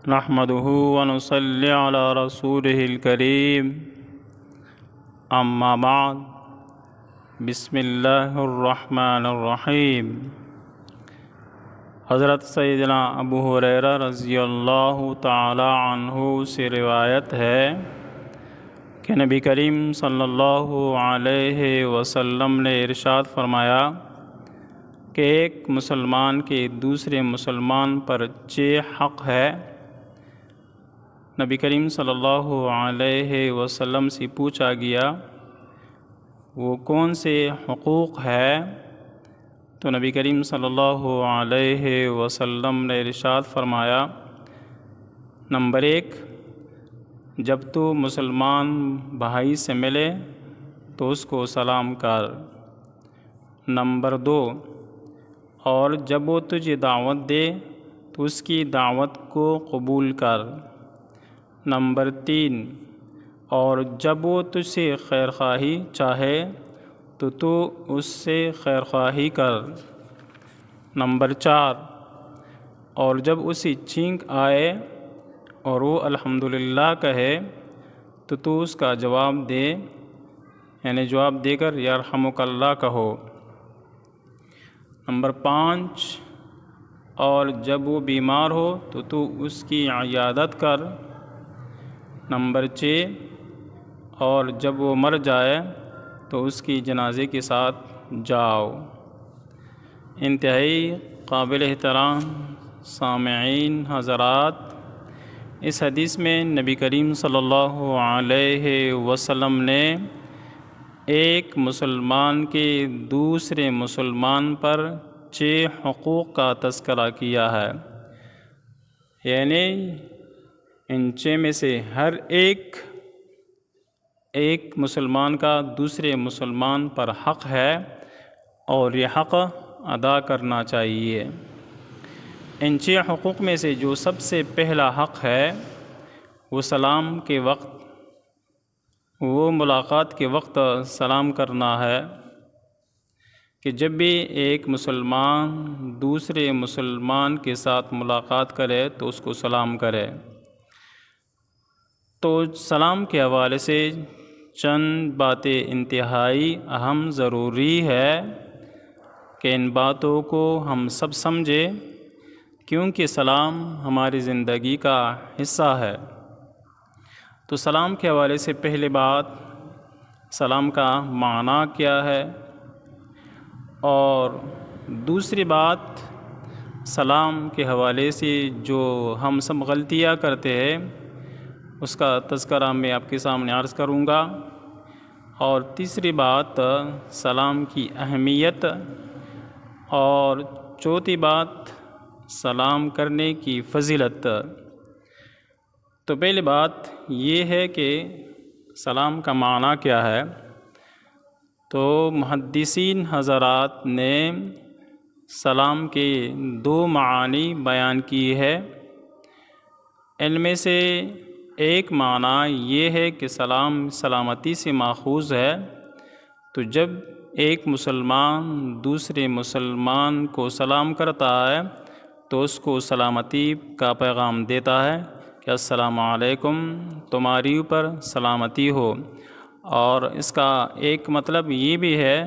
نحمده ونصلي على رسوله الكريم اما بعد بسم اللہ الرحمن الرحیم۔ حضرت سیدنا ابو ہریرہ رضی اللہ تعالی عنہ سے روایت ہے کہ نبی کریم صلی اللہ علیہ وسلم نے ارشاد فرمایا کہ ایک مسلمان کے دوسرے مسلمان پر 6 حق ہے۔ نبی کریم صلی اللہ علیہ وسلم سے پوچھا گیا وہ کون سے حقوق ہے؟ تو نبی کریم صلی اللہ علیہ وسلم نے ارشاد فرمایا، نمبر 1، جب تو مسلمان بھائی سے ملے تو اس کو سلام کر۔ نمبر 2، اور جب وہ تجھے دعوت دے تو اس کی دعوت کو قبول کر۔ نمبر 3، اور جب وہ تجھ سے خیر خواہی چاہے تو اس سے خیر خواہی کر۔ نمبر 4، اور جب اسی چھینک آئے اور وہ الحمدللہ کہے تو اس کا جواب دے، یعنی جواب دے کر یرحمک اللہ کہو۔ نمبر 5، اور جب وہ بیمار ہو تو اس کی عیادت کر۔ نمبر 6، اور جب وہ مر جائے تو اس کی جنازے کے ساتھ جاؤ۔ انتہائی قابل احترام سامعین حضرات، اس حدیث میں نبی کریم صلی اللہ علیہ وسلم نے ایک مسلمان کے دوسرے مسلمان پر 6 حقوق کا تذکرہ کیا ہے، یعنی ان 6 میں سے ہر ایک مسلمان کا دوسرے مسلمان پر حق ہے اور یہ حق ادا کرنا چاہیے۔ ان 6 حقوق میں سے جو سب سے پہلا حق ہے وہ سلام کے وقت، وہ ملاقات کے وقت سلام کرنا ہے، کہ جب بھی ایک مسلمان دوسرے مسلمان کے ساتھ ملاقات کرے تو اس کو سلام کرے۔ تو سلام کے حوالے سے چند باتیں انتہائی اہم ضروری ہے کہ ان باتوں کو ہم سب سمجھیں، کیونکہ سلام ہماری زندگی کا حصہ ہے۔ تو سلام کے حوالے سے پہلی بات، سلام کا معنی کیا ہے، اور دوسری بات، سلام کے حوالے سے جو ہم سب غلطیاں کرتے ہیں اس کا تذکرہ میں آپ کے سامنے عرض کروں گا، اور تیسری بات سلام کی اہمیت، اور چوتھی بات سلام کرنے کی فضیلت۔ تو پہلی بات یہ ہے کہ سلام کا معنی کیا ہے۔ تو محدثین حضرات نے سلام کے 2 معانی بیان کی ہے۔ ان میں سے ایک معنی یہ ہے کہ سلام سلامتی سے ماخوذ ہے، تو جب ایک مسلمان دوسرے مسلمان کو سلام کرتا ہے تو اس کو سلامتی کا پیغام دیتا ہے کہ السلام علیکم، تمہاری اوپر سلامتی ہو۔ اور اس کا ایک مطلب یہ بھی ہے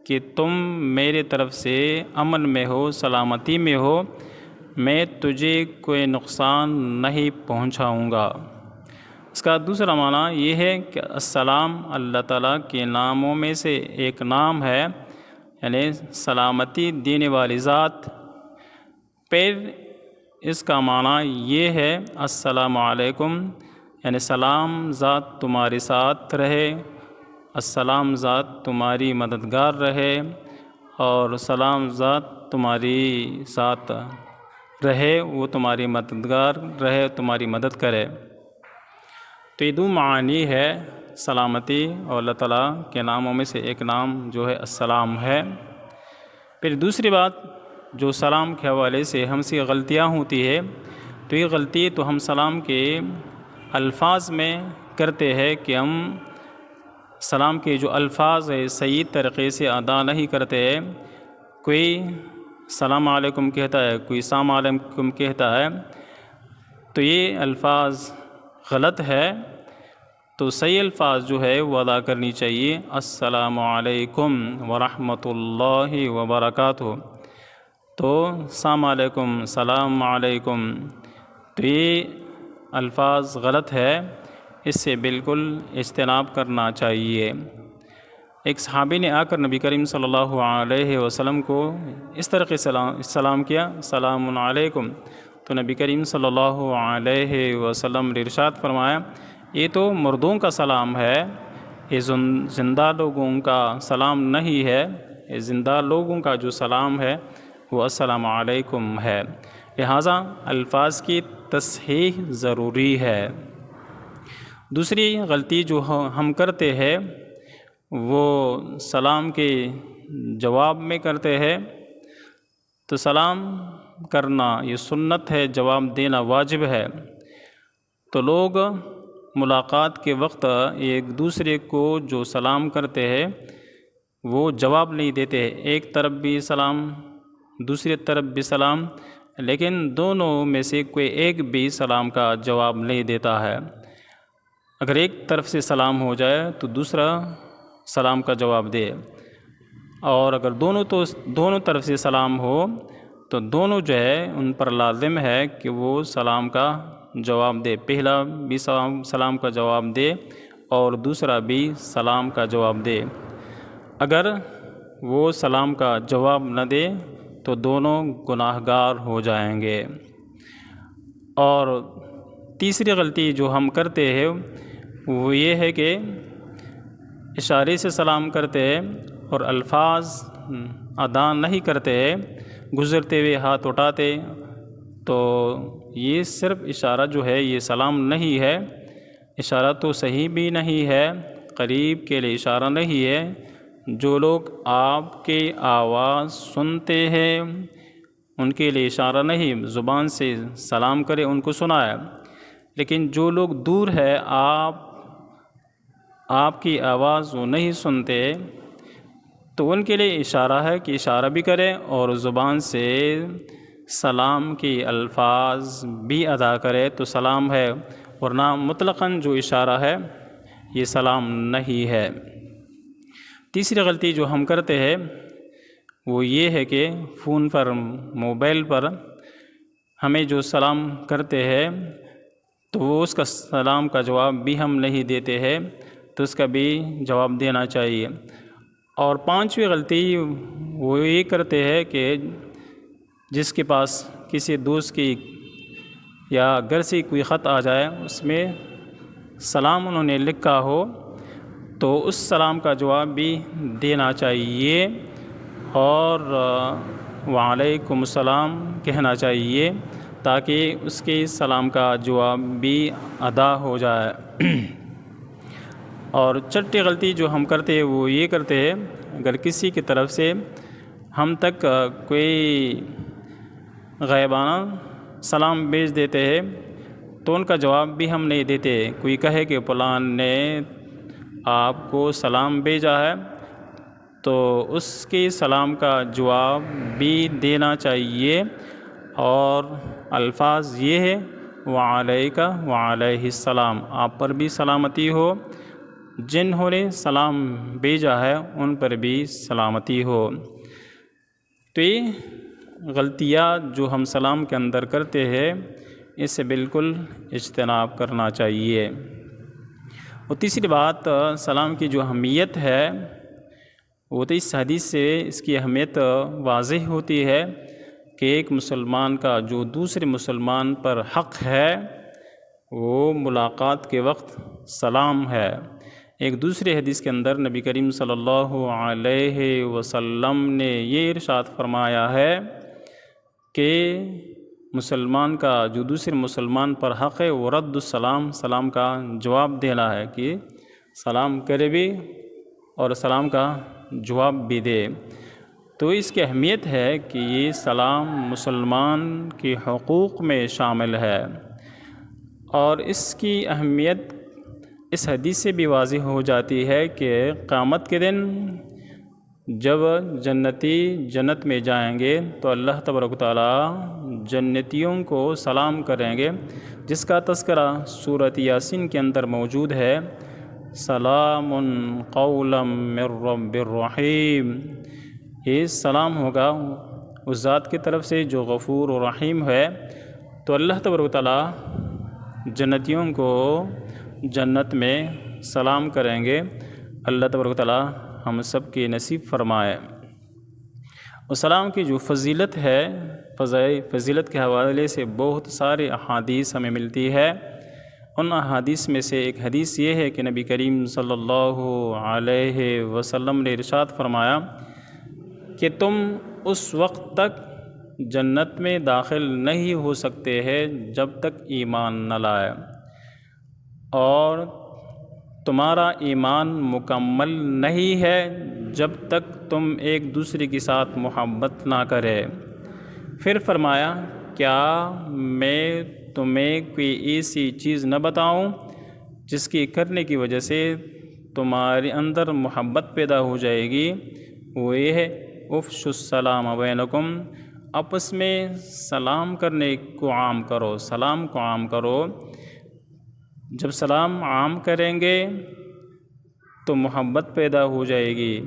کہ تم میرے طرف سے امن میں ہو، سلامتی میں ہو، میں تجھے کوئی نقصان نہیں پہنچاؤں گا۔ اس کا دوسرا معنی یہ ہے کہ السلام اللہ تعالیٰ کے ناموں میں سے ایک نام ہے، یعنی سلامتی دینے والی ذات۔ پھر اس کا معنی یہ ہے السلام علیکم، یعنی سلام ذات تمہارے ساتھ رہے، السلام ذات تمہاری مددگار رہے، اور سلام ذات تمہاری ساتھ رہے، وہ تمہاری مددگار رہے، تمہاری مدد کرے۔ تو یہ 2 معانی ہے سلامتی، اور اللہ تعالیٰ کے ناموں میں سے ایک نام جو ہے السلام ہے۔ پھر دوسری بات جو سلام کے حوالے سے ہم سے غلطیاں ہوتی ہے، تو یہ غلطی تو ہم سلام کے الفاظ میں کرتے ہیں کہ ہم سلام کے جو الفاظ ہے صحیح طریقے سے ادا نہیں کرتے ہیں۔ کوئی السلام علیکم کہتا ہے، کوئی السلام علیکم کہتا ہے، تو یہ الفاظ غلط ہے، تو صحیح الفاظ جو ہے وہ ادا کرنی چاہیے، السلام علیکم ورحمۃ اللہ وبرکاتہ۔ تو السلام علیکم، السلام علیکم، تو یہ الفاظ غلط ہے، اس سے بالکل اجتناب کرنا چاہیے۔ ایک صحابی نے آ کر نبی کریم صلی اللہ علیہ وسلم کو اس طرح کے سلام کیا، السلام علیکم، تو نبی کریم صلی اللہ علیہ وسلم نے ارشاد فرمایا یہ تو مردوں کا سلام ہے، یہ زندہ لوگوں کا سلام نہیں ہے، یہ زندہ لوگوں کا جو سلام ہے وہ السلام علیکم ہے۔ لہٰذا الفاظ کی تصحیح ضروری ہے۔ دوسری غلطی جو ہم کرتے ہیں وہ سلام کے جواب میں کرتے ہیں، تو سلام کرنا یہ سنت ہے، جواب دینا واجب ہے، تو لوگ ملاقات کے وقت ایک دوسرے کو جو سلام کرتے ہیں وہ جواب نہیں دیتے، ایک طرف بھی سلام دوسری طرف بھی سلام، لیکن دونوں میں سے کوئی ایک بھی سلام کا جواب نہیں دیتا ہے۔ اگر ایک طرف سے سلام ہو جائے تو دوسرا سلام کا جواب دے، اور اگر دونوں طرف سے سلام ہو تو دونوں جو ہے ان پر لازم ہے کہ وہ سلام کا جواب دے، پہلا بھی سلام کا جواب دے اور دوسرا بھی سلام کا جواب دے۔ اگر وہ سلام کا جواب نہ دے تو دونوں گناہ گار ہو جائیں گے۔ اور تیسری غلطی جو ہم کرتے ہیں وہ یہ ہے کہ اشارے سے سلام کرتے ہیں اور الفاظ ادا نہیں کرتے ہیں، گزرتے ہوئے ہاتھ اٹھاتے، تو یہ صرف اشارہ جو ہے یہ سلام نہیں ہے، اشارہ تو صحیح بھی نہیں ہے، قریب کے لیے اشارہ نہیں ہے۔ جو لوگ آپ کی آواز سنتے ہیں ان کے لیے اشارہ نہیں، زبان سے سلام کرے ان کو سنائے، لیکن جو لوگ دور ہے آپ کی آواز وہ نہیں سنتے، تو ان کے لیے اشارہ ہے کہ اشارہ بھی کرے اور زبان سے سلام کی الفاظ بھی ادا کرے تو سلام ہے، ورنہ مطلقاً جو اشارہ ہے یہ سلام نہیں ہے۔ تیسری غلطی جو ہم کرتے ہیں وہ یہ ہے کہ فون پر، موبائل پر ہمیں جو سلام کرتے ہیں تو وہ اس کا سلام کا جواب بھی ہم نہیں دیتے ہیں، تو اس کا بھی جواب دینا چاہیے۔ اور پانچویں غلطی وہ یہ کرتے ہیں کہ جس کے پاس کسی دوست کی یا گھر سے کوئی خط آ جائے اس میں سلام انہوں نے لکھا ہو تو اس سلام کا جواب بھی دینا چاہیے اور وعلیکم السلام کہنا چاہیے، تاکہ اس کے سلام کا جواب بھی ادا ہو جائے۔ اور چھٹی غلطی جو ہم کرتے ہیں وہ یہ کرتے ہیں، اگر کسی کی طرف سے ہم تک کوئی غائبانہ سلام بھیج دیتے ہیں تو ان کا جواب بھی ہم نہیں دیتے، کوئی کہے کہ فلاں نے آپ کو سلام بھیجا ہے تو اس کے سلام کا جواب بھی دینا چاہیے، اور الفاظ یہ ہے وعلیک وعلیہ السلام، آپ پر بھی سلامتی ہو، جنہوں نے سلام بھیجا ہے ان پر بھی سلامتی ہو۔ تو یہ غلطیاں جو ہم سلام کے اندر کرتے ہیں اس سے بالکل اجتناب کرنا چاہیے۔ اور تیسری بات سلام کی جو اہمیت ہے وہ تو اس حدیث سے اس کی اہمیت واضح ہوتی ہے کہ ایک مسلمان کا جو دوسرے مسلمان پر حق ہے وہ ملاقات کے وقت سلام ہے۔ ایک دوسرے حدیث کے اندر نبی کریم صلی اللہ علیہ وسلم نے یہ ارشاد فرمایا ہے کہ مسلمان کا جو دوسرے مسلمان پر حق ہے وہ رد السلام، سلام کا جواب دینا ہے، کہ سلام کرے بھی اور سلام کا جواب بھی دے۔ تو اس کی اہمیت ہے کہ یہ سلام مسلمان کے حقوق میں شامل ہے، اور اس کی اہمیت اس حدیث سے بھی واضح ہو جاتی ہے کہ قیامت کے دن جب جنتی جنت میں جائیں گے تو اللہ تبارک و تعالیٰ جنتیوں کو سلام کریں گے، جس کا تذکرہ سورۃ یاسین کے اندر موجود ہے، سلام قولا من رب الرحیم۔ یہ سلام ہوگا اس ذات کی طرف سے جو غفور و رحیم ہے۔ تو اللہ تبارک و تعالیٰ جنتیوں کو جنت میں سلام کریں گے۔ اللہ تبارک و تعالیٰ ہم سب کی نصیب فرمائے۔ اور سلام کی جو فضیلت ہے، فضیلت کے حوالے سے بہت سارے احادیث ہمیں ملتی ہے۔ ان احادیث میں سے ایک حدیث یہ ہے کہ نبی کریم صلی اللہ علیہ وسلم نے ارشاد فرمایا کہ تم اس وقت تک جنت میں داخل نہیں ہو سکتے ہیں جب تک ایمان نہ لائے، اور تمہارا ایمان مکمل نہیں ہے جب تک تم ایک دوسرے کے ساتھ محبت نہ کرے۔ پھر فرمایا، کیا میں تمہیں کوئی ایسی چیز نہ بتاؤں جس کی کرنے کی وجہ سے تمہارے اندر محبت پیدا ہو جائے گی؟ وہ یہ ہے، افشوا السلام بینکم، آپس میں سلام کرنے کو عام کرو، سلام کو عام کرو۔ جب سلام عام کریں گے تو محبت پیدا ہو جائے گی،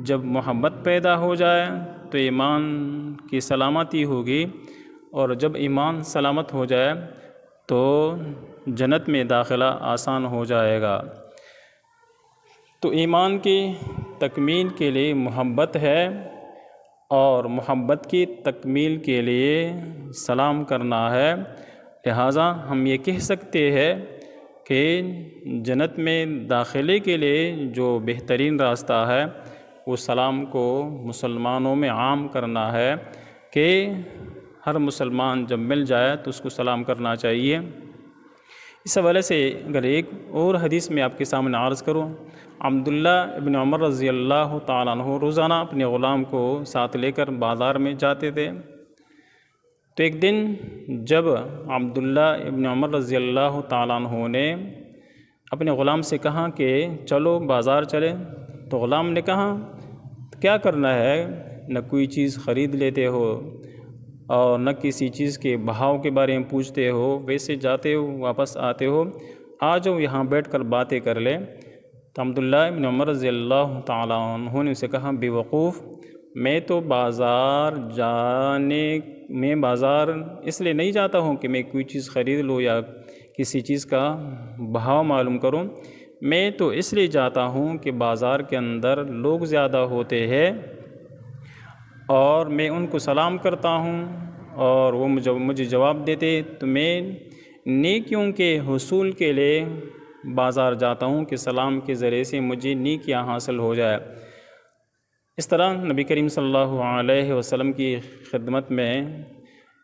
جب محبت پیدا ہو جائے تو ایمان کی سلامتی ہوگی، اور جب ایمان سلامت ہو جائے تو جنت میں داخلہ آسان ہو جائے گا۔ تو ایمان کی تکمیل کے لیے محبت ہے، اور محبت کی تکمیل کے لیے سلام کرنا ہے۔ لہٰذا ہم یہ کہہ سکتے ہیں کہ جنت میں داخلے کے لیے جو بہترین راستہ ہے وہ سلام کو مسلمانوں میں عام کرنا ہے، کہ ہر مسلمان جب مل جائے تو اس کو سلام کرنا چاہیے۔ اس حوالے سے اگر ایک اور حدیث میں آپ کے سامنے عرض کروں، عبداللہ ابن عمر رضی اللہ تعالیٰ عنہ روزانہ اپنے غلام کو ساتھ لے کر بازار میں جاتے تھے۔ تو ایک دن جب عبداللہ ابن عمر رضی اللہ تعالیٰ عنہ نے اپنے غلام سے کہا کہ چلو بازار چلیں، تو غلام نے کہا کیا کرنا ہے، نہ کوئی چیز خرید لیتے ہو اور نہ کسی چیز کے بہاؤ کے بارے میں پوچھتے ہو، ویسے جاتے ہو واپس آتے ہو، آ جاؤ یہاں بیٹھ کر باتیں کر لیں۔ تو عبداللہ ابن عمر رضی اللہ تعالیٰ عنہ نے اسے کہا، بے وقوف، میں تو بازار اس لیے نہیں جاتا ہوں کہ میں کوئی چیز خرید لوں یا کسی چیز کا بہاؤ معلوم کروں، میں تو اس لیے جاتا ہوں کہ بازار کے اندر لوگ زیادہ ہوتے ہیں اور میں ان کو سلام کرتا ہوں اور وہ مجھے جواب دیتے، تو میں نیکیوں کے حصول کے لیے بازار جاتا ہوں کہ سلام کے ذریعے سے مجھے نیکیاں حاصل ہو جائے۔ اس طرح نبی کریم صلی اللہ علیہ وسلم کی خدمت میں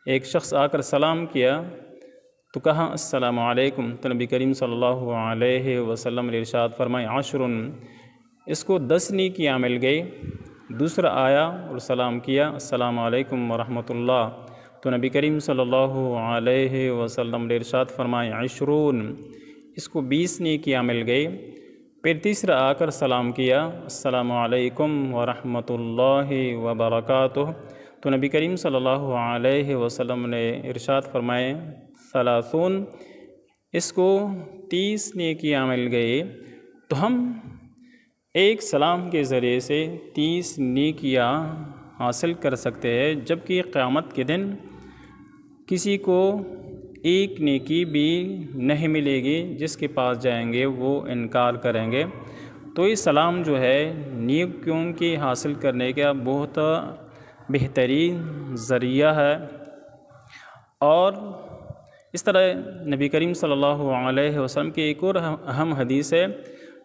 ایک شخص آ کر سلام کیا تو کہا السلام علیکم، تو نبی کریم صلی اللہ علیہ وسلم نے ارشاد فرمائے، عشر، اس کو 10 نیکیاں مل گئی۔ دوسرا آیا اور سلام کیا، السلام علیکم ورحمۃ اللہ، تو نبی کریم صلی اللہ علیہ وسلم نے ارشاد فرمائے، 20، اس کو 20 نیکیاں مل گئی۔ پھر تیسرا آ کر سلام کیا، السلام علیکم ورحمۃ اللہ وبرکاتہ، تو نبی کریم صلی اللہ علیہ وسلم نے ارشاد فرمائے، 30، اس کو 30 نیکیاں مل گئی۔ تو ہم ایک سلام کے ذریعے سے 30 نیکیاں حاصل کر سکتے ہیں، جبکہ قیامت کے دن کسی کو ایک نیکی بھی نہیں ملے گی، جس کے پاس جائیں گے وہ انکار کریں گے۔ تو یہ سلام جو ہے نیکیوں کی حاصل کرنے کا بہت بہترین ذریعہ ہے۔ اور اس طرح نبی کریم صلی اللہ علیہ وسلم کی ایک اور اہم حدیث ہے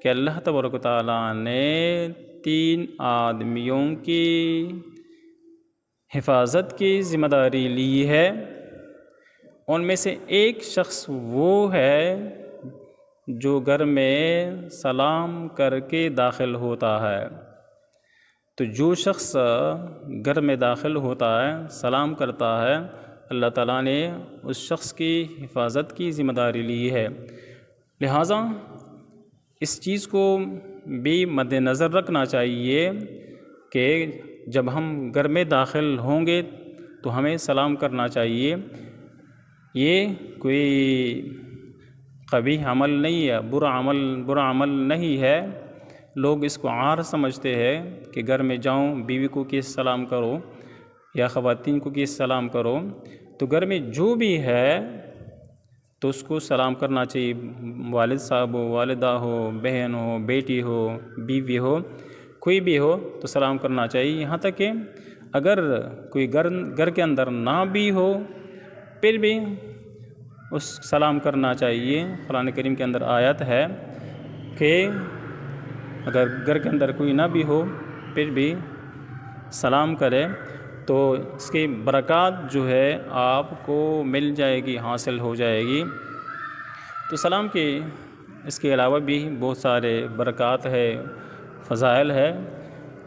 کہ اللہ تبارک و تعالیٰ نے 3 آدمیوں کی حفاظت کی ذمہ داری لی ہے، ان میں سے ایک شخص وہ ہے جو گھر میں سلام کر کے داخل ہوتا ہے۔ تو جو شخص گھر میں داخل ہوتا ہے، سلام کرتا ہے، اللہ تعالیٰ نے اس شخص کی حفاظت کی ذمہ داری لی ہے۔ لہٰذا اس چیز کو بھی مد نظر رکھنا چاہیے کہ جب ہم گھر میں داخل ہوں گے تو ہمیں سلام کرنا چاہیے۔ یہ کوئی قبیح عمل نہیں ہے، برا عمل نہیں ہے۔ لوگ اس کو عار سمجھتے ہیں کہ گھر میں جاؤں بیوی کو کس سلام کرو یا خواتین کو کس سلام کرو، تو گھر میں جو بھی ہے تو اس کو سلام کرنا چاہیے، والد صاحب ہو، والدہ ہو، بہن ہو، بیٹی ہو، بیوی ہو، کوئی بھی ہو تو سلام کرنا چاہیے۔ یہاں تک کہ اگر کوئی گھر کے اندر نہ بھی ہو پھر بھی اس سلام کرنا چاہیے۔ قرآن کریم کے اندر آیت ہے کہ اگر گھر کے اندر کوئی نہ بھی ہو پھر بھی سلام کرے تو اس کی برکات جو ہے آپ کو مل جائے گی، حاصل ہو جائے گی۔ تو سلام کی اس کے علاوہ بھی بہت سارے برکات ہے، فضائل ہے،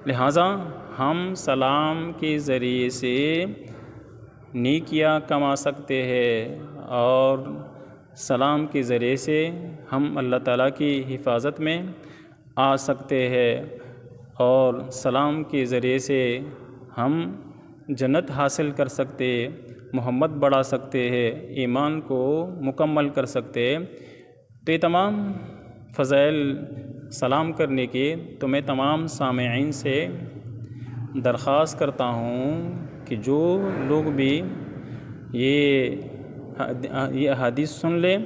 لہٰذا ہم سلام کے ذریعے سے نیکیاں کما سکتے ہیں اور سلام کے ذریعے سے ہم اللہ تعالیٰ کی حفاظت میں آ سکتے ہیں اور سلام کے ذریعے سے ہم جنت حاصل کر سکتے، محبت بڑھا سکتے ہیں، ایمان کو مکمل کر سکتے۔ تو یہ تمام فضائل سلام کرنے کی تو میں تمام سامعین سے درخواست کرتا ہوں کہ جو لوگ بھی یہ حدیث سن لیں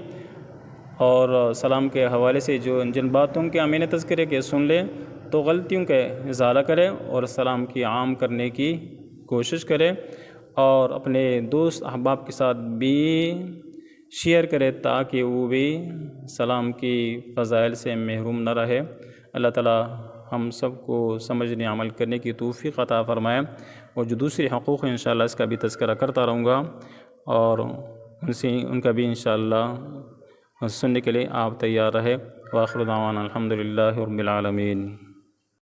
اور سلام کے حوالے سے جو جن باتوں کے میں نے تذکرے کے سن لیں تو غلطیوں کا ازالہ کرے اور سلام کی عام کرنے کی کوشش کرے اور اپنے دوست احباب کے ساتھ بھی شیئر کرے تاکہ وہ بھی سلام کی فضائل سے محروم نہ رہے۔ اللہ تعالیٰ ہم سب کو سمجھنے عمل کرنے کی توفیق عطا فرمائے، اور جو دوسری حقوق ہیں انشاءاللہ اس کا بھی تذکرہ کرتا رہوں گا اور ان کا بھی انشاءاللہ سننے کے لیے آپ تیار رہے۔ وآخر دعوانا الحمدللہ رب العالمین۔